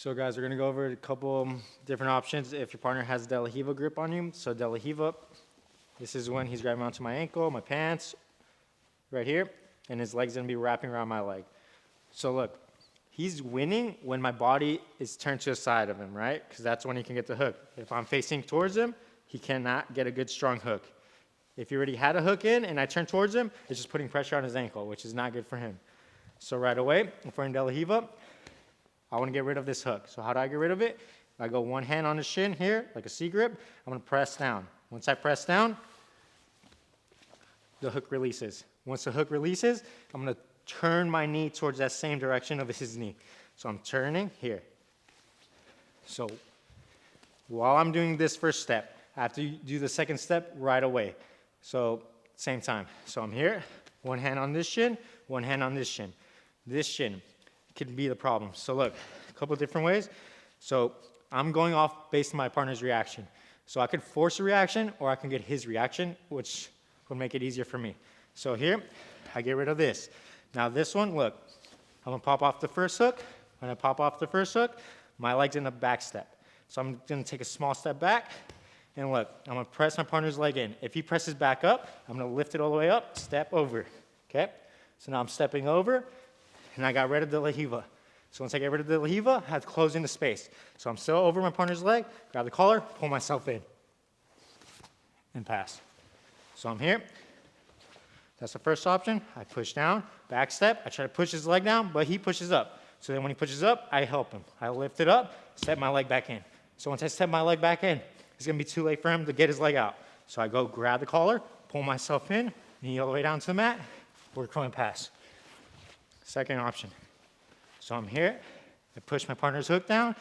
So guys, we're gonna go over a couple different options if your partner has De La Riva grip on you. So De La Riva, this is when he's grabbing onto my ankle, my pants, right here, and his leg's gonna be wrapping around my leg. So look, he's winning when my body is turned to the side of him, right? Because that's when he can get the hook. If I'm facing towards him, he cannot get a good strong hook. If he already had a hook in and I turn towards him, it's just putting pressure on his ankle, which is not good for him. So right away, if we're in De La Riva, I want to get rid of this hook. So how do I get rid of it? I go one hand on the shin here, like a C grip. I'm going to press down. Once I press down, the hook releases. Once the hook releases, I'm going to turn my knee towards that same direction of his knee. So I'm turning here. So while I'm doing this first step, I have to do the second step right away. So same time. So I'm here, one hand on this shin, one hand on this shin. This shin could be the problem. So look, a couple of different ways. So I'm going off based on my partner's reaction. So I could force a reaction or I can get his reaction, which would make it easier for me. So here, I get rid of this. Now this one, look, I'm gonna pop off the first hook. When I pop off the first hook, my leg's in a back step. So I'm gonna take a small step back, and look, I'm gonna press my partner's leg in. If he presses back up, I'm gonna lift it all the way up, step over, okay? So now I'm stepping over, and I got rid of De La Riva. So once I get rid of De La Riva, I have to close into space. So I'm still over my partner's leg, grab the collar, pull myself in, and pass. So I'm here. That's the first option. I push down, back step. I try to push his leg down, but he pushes up. So then when he pushes up, I help him. I lift it up, step my leg back in. So once I step my leg back in, it's gonna be too late for him to get his leg out. So I go grab the collar, pull myself in, knee all the way down to the mat, work on pass. Second option. So I'm here, I push my partner's hook down,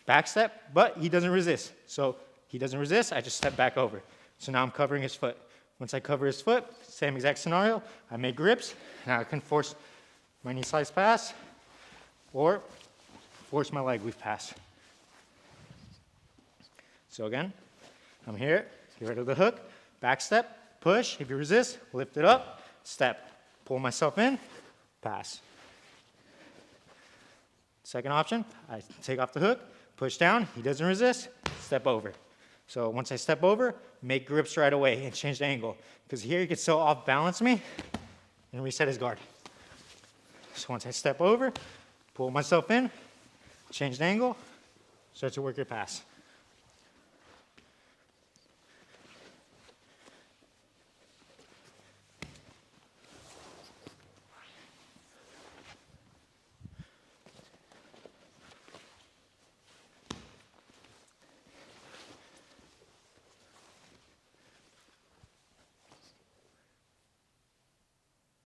back step, but he doesn't resist. So he doesn't resist, I just step back over. So now I'm covering his foot. Once I cover his foot, same exact scenario, I make grips. Now I can force my knee slice pass or force my leg weave pass. So again, I'm here, get rid of the hook, back step, push, if you resist, lift it up, step, pull myself in, pass. Second option, I take off the hook, push down, he doesn't resist, step over. So once I step over, make grips right away and change the angle. Because here he could so off balance me and reset his guard. So once I step over, pull myself in, change the angle, start to work your pass.